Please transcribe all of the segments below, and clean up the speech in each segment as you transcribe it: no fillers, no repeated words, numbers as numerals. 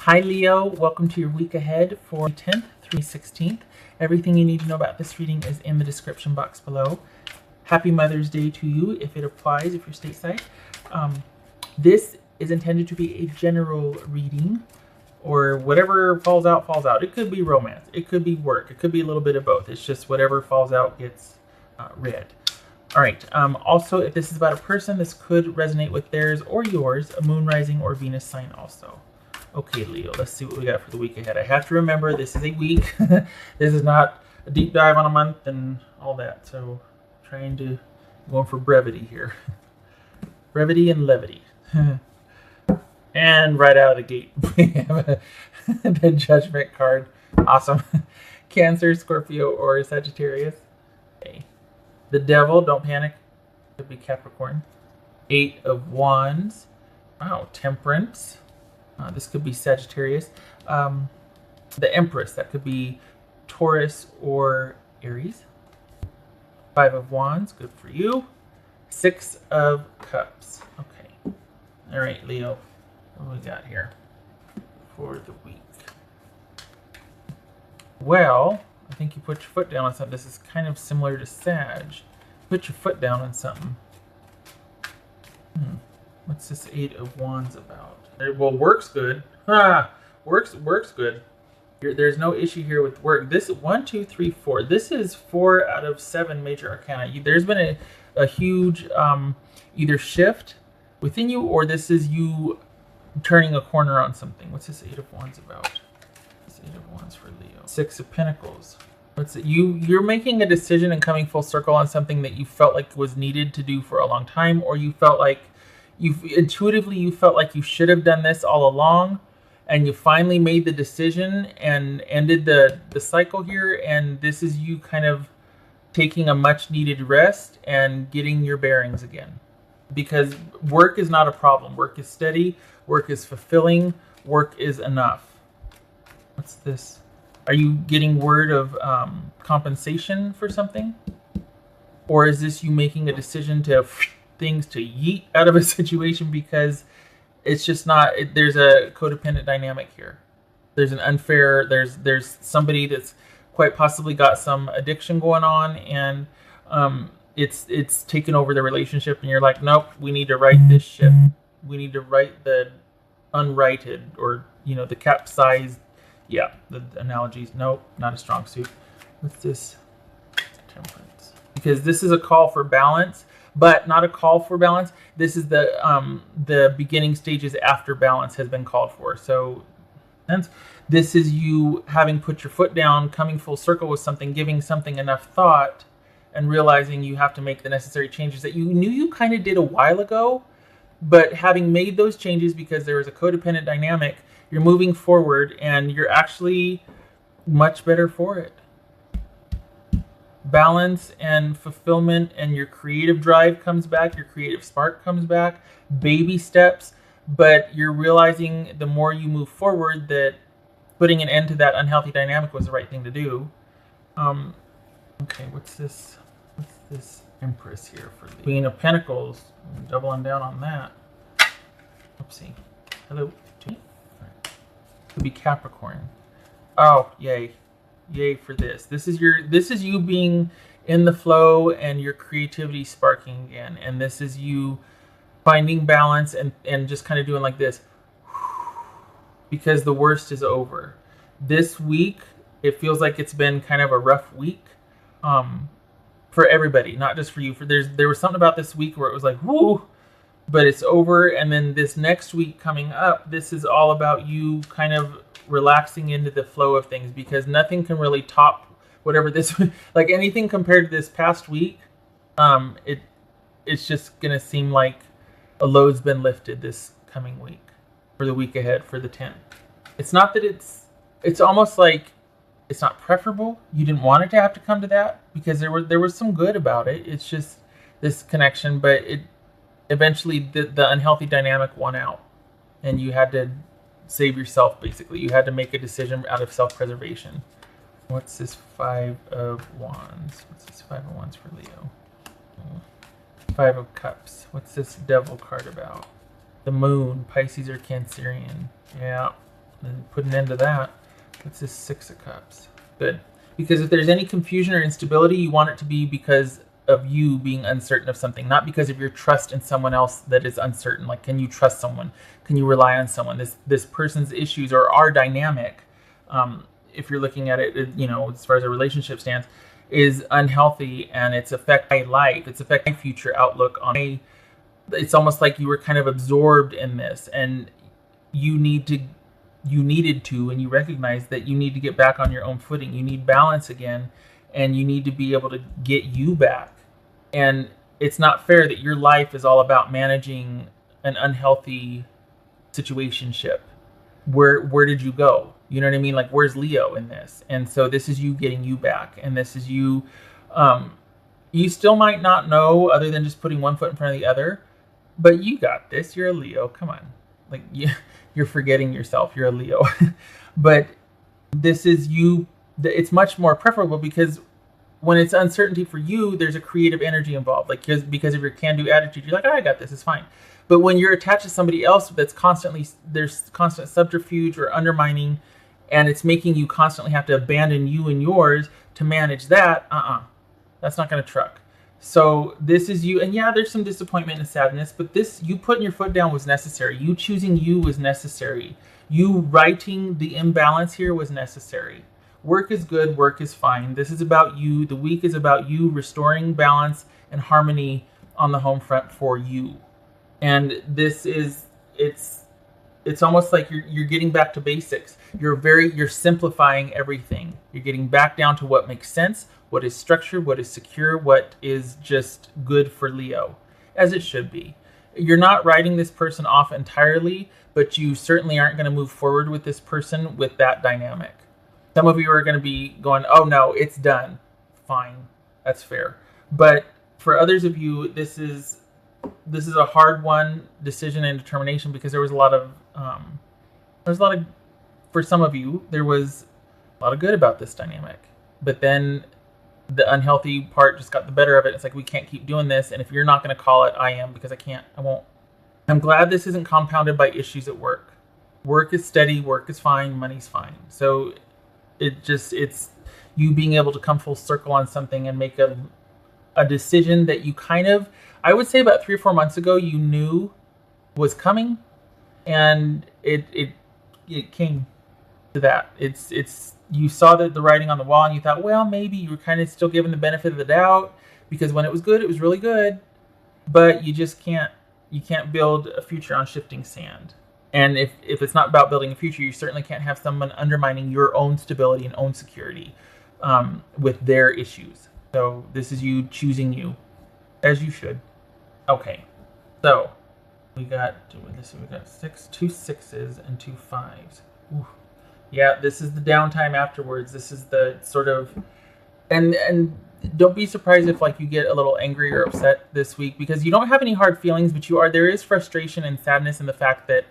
Hi Leo, welcome to your week ahead for 10th through 16th. Everything you need to know about this reading is in the description box below. Happy Mother's Day to you if it applies, if you're stateside. This is intended to be a general reading, or whatever falls out, falls out. It could be romance, it could be work, it could be a little bit of both. It's just whatever falls out gets read. All right, also if this is about a person, this could resonate with theirs or yours, a moon rising or Venus sign also. Okay, Leo, let's see what we got for the week ahead. I have to remember this is a week. This is not a deep dive on a month and all that. So trying to go for brevity here. Brevity and levity. And right out of the gate, we have the Judgment card. Awesome. Cancer, Scorpio, or Sagittarius. Okay. The Devil, don't panic. Could be Capricorn. 8 of Wands. Wow, Temperance. This could be Sagittarius. The Empress, that could be Taurus or Aries. 5 of Wands, good for you. 6 of Cups. Okay. All right, Leo, what do we got here for the week? Well, I think you put your foot down on something. This is kind of similar to Sag. Put your foot down on something. What's this 8 of Wands about? Well, work's good. Work's good. There's no issue here with work. This 1, 2, 3, 4. This is 4 out of 7 major arcana. There's been a huge either shift within you, or this is you turning a corner on something. What's this 8 of Wands about? This 8 of Wands for Leo. 6 of Pentacles. What's it? You're making a decision and coming full circle on something that you felt like was needed to do for a long time, or you felt like you felt like you should have done this all along, and you finally made the decision and ended the cycle here, and this is you kind of taking a much needed rest and getting your bearings again. Because work is not a problem. Work is steady, work is fulfilling, work is enough. What's this? Are you getting word of compensation for something? Or is this you making a decision to things to yeet out of a situation because it's just not, there's a codependent dynamic here. There's an unfair, there's somebody that's quite possibly got some addiction going on, and it's taken over the relationship, and you're like, nope, we need to right this ship. We need to right the unrighted, or the capsized. Yeah, the analogies, nope, not a strong suit. What's this? Temperance. Because this is a call for balance, but not a call for balance. This is the beginning stages after balance has been called for. So this is you having put your foot down, coming full circle with something, giving something enough thought, and realizing you have to make the necessary changes that you knew you kind of did a while ago, but having made those changes because there was a codependent dynamic, you're moving forward and you're actually much better for it. Balance and fulfillment and your creative drive comes back, your creative spark comes back, baby steps, but you're realizing the more you move forward that putting an end to that unhealthy dynamic was the right thing to do. Okay, what's this Empress here for the Queen of Pentacles? I'm doubling down on that. Oopsie. Hello. Could be Capricorn. Oh, yay. Yay for this. This is you being in the flow and your creativity sparking again. And this is you finding balance and just kind of doing like this. Because the worst is over. This week, it feels like it's been kind of a rough week for everybody, not just for you. There was something about this week where it was like, whoo, but it's over. And then this next week coming up, this is all about you kind of relaxing into the flow of things, because nothing can really top whatever this, like anything compared to this past week. It's just gonna seem like a load's been lifted this coming week, for the week ahead, for the 10th. It's not that it's almost like it's not preferable. You didn't want it to have to come to that, because there was some good about it. It's just this connection, but it eventually the unhealthy dynamic won out, and you had to save yourself. Basically, you had to make a decision out of self-preservation. What's this 5 of Wands? What's this 5 of Wands for Leo? 5 of Cups. What's this Devil card about? The Moon, Pisces or Cancerian. Yeah, and put an end to that. What's this Six of Cups? Good. Because if there's any confusion or instability, you want it to be because of you being uncertain of something, not because of your trust in someone else that is uncertain. Like, can you trust someone? Can you rely on someone? This person's issues or our dynamic, if you're looking at it, you know, as far as a relationship stands, is unhealthy, and it's affecting life. It's affecting future outlook on a. It's almost like you were kind of absorbed in this, and you needed to, and you recognize that you need to get back on your own footing. You need balance again, and you need to be able to get you back. And it's not fair that your life is all about managing an unhealthy situationship. Where did you go? You know what I mean? Like, where's Leo in this? And so this is you getting you back, and this is you. You still might not know, other than just putting one foot in front of the other, but you got this. You're a Leo. Come on, like you're forgetting yourself. You're a Leo, but this is you. It's much more preferable because when it's uncertainty for you, there's a creative energy involved. Like, because of your can-do attitude, you're like, oh, I got this. It's fine. But when you're attached to somebody else that's there's constant subterfuge or undermining, and it's making you constantly have to abandon you and yours to manage that, that's not going to truck. So this is you, and yeah, there's some disappointment and sadness, but this, you putting your foot down was necessary. You choosing you was necessary. You righting the imbalance here was necessary. Work is good, work is fine. This is about you. The week is about you restoring balance and harmony on the home front for you. And this is, it's almost like you're getting back to basics. You're simplifying everything. You're getting back down to what makes sense, what is structured, what is secure, what is just good for Leo, as it should be. You're not writing this person off entirely, but you certainly aren't going to move forward with this person with that dynamic. Some of you are going to be going, oh no, it's done. Fine, that's fair. But for others of you, this is a hard one, decision and determination, because there was a lot of, for some of you, there was a lot of good about this dynamic. But then the unhealthy part just got the better of it. It's like, we can't keep doing this. And if you're not going to call it, I am, because I won't. I'm glad this isn't compounded by issues at work. Work is steady, work is fine, money's fine. So it's you being able to come full circle on something and make a decision that you kind of, I would say about 3 or 4 months ago, you knew was coming, and it came to that. It's you saw the writing on the wall, and you thought, well, maybe you were kind of still given the benefit of the doubt, because when it was good, it was really good, but you just can't build a future on shifting sand. And if it's not about building a future, you certainly can't have someone undermining your own stability and own security with their issues. So this is you choosing you, as you should. Okay, so we got 2 sixes and 2 fives. Ooh. Yeah, this is the downtime afterwards. This is the sort of, and don't be surprised if like you get a little angry or upset this week, because you don't have any hard feelings, but there is frustration and sadness in the fact that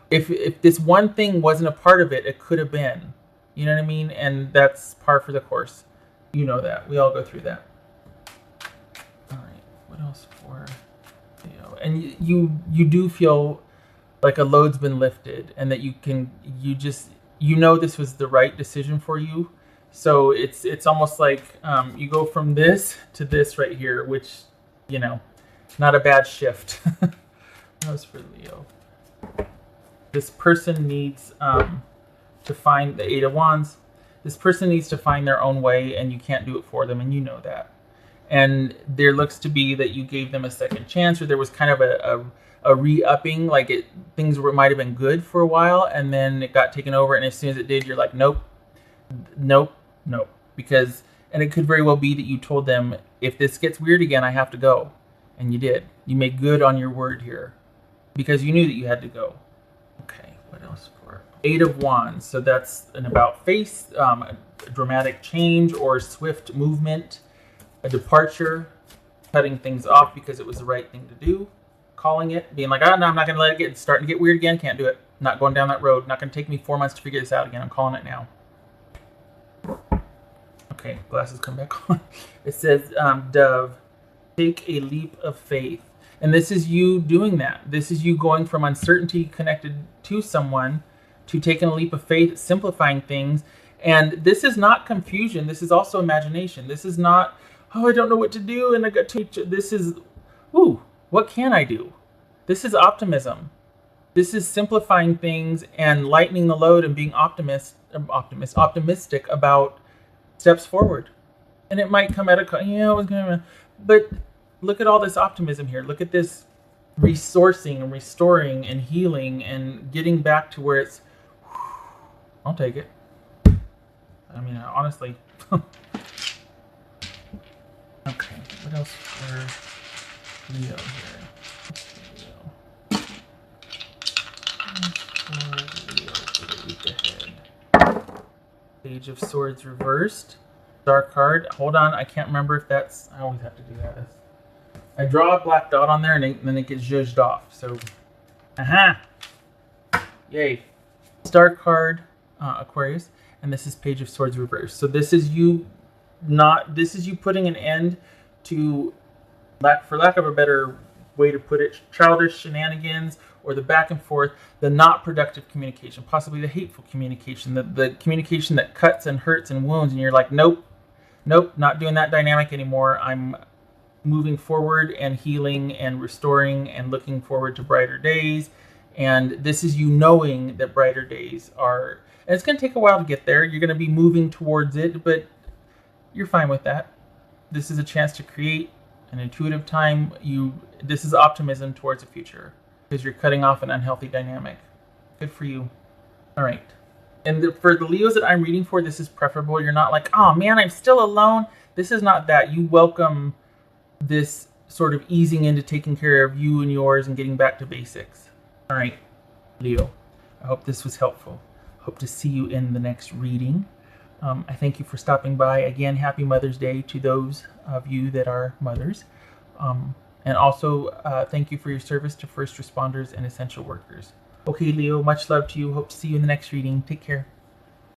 if this one thing wasn't a part of it, it could have been. You know what I mean? And that's par for the course. You know that. We all go through that. All right. What else for Leo? And you do feel like a load's been lifted, and that you know this was the right decision for you. So it's almost like you go from this to this right here, which, you know, not a bad shift. That was for Leo. This person needs to find the 8 of Wands. This person needs to find their own way, and you can't do it for them, and you know that. And there looks to be that you gave them a second chance, or there was kind of a re-upping, like things might have been good for a while, and then it got taken over, and as soon as it did, you're like, nope. Because, and it could very well be that you told them, if this gets weird again, I have to go. And you did. You made good on your word here, because you knew that you had to go. Okay, what else for 8 of Wands? So that's an about face, a dramatic change or swift movement, a departure, cutting things off because it was the right thing to do, calling it, being like, oh no, I'm not going to let it starting to get weird again, can't do it, not going down that road, not going to take me 4 months to figure this out again, I'm calling it now. Okay, glasses come back on. It says, Dove, take a leap of faith. And this is you doing that. This is you going from uncertainty connected to someone to taking a leap of faith, simplifying things. And this is not confusion. This is also imagination. This is not, oh, I don't know what to do, and I got to. This is, ooh, what can I do? This is optimism. This is simplifying things and lightening the load and being optimistic about steps forward. And it might come at a, but look at all this optimism here. Look at this resourcing and restoring and healing and getting back to where it's, I'll take it. I mean, honestly. Okay, what else for Leo here? Leo for the week ahead. Page of Swords reversed. Dark card. Hold on, I can't remember if that's... I always have to do that. I draw a black dot on there and then it gets zhuzhed off. So, aha! Yay. Star card, Aquarius. And this is Page of Swords reversed. So this is you putting an end to, for lack of a better way to put it, childish shenanigans or the back and forth, the not productive communication, possibly the hateful communication, the communication that cuts and hurts and wounds, and you're like, nope, not doing that dynamic anymore. I'm moving forward and healing and restoring and looking forward to brighter days. And this is you knowing that brighter days are, and it's going to take a while to get there. You're going to be moving towards it, but you're fine with that. This is a chance to create an intuitive time. This is optimism towards the future because you're cutting off an unhealthy dynamic. Good for you. All right. And for the Leos that I'm reading for, this is preferable. You're not like, oh man, I'm still alone. This is not that. You welcome this sort of easing into taking care of you and yours and getting back to basics. All right, Leo, I hope this was helpful. Hope to see you in the next reading. I thank you for stopping by. Again, happy Mother's Day to those of you that are mothers. And also, thank you for your service to first responders and essential workers. Okay, Leo, much love to you. Hope to see you in the next reading. Take care.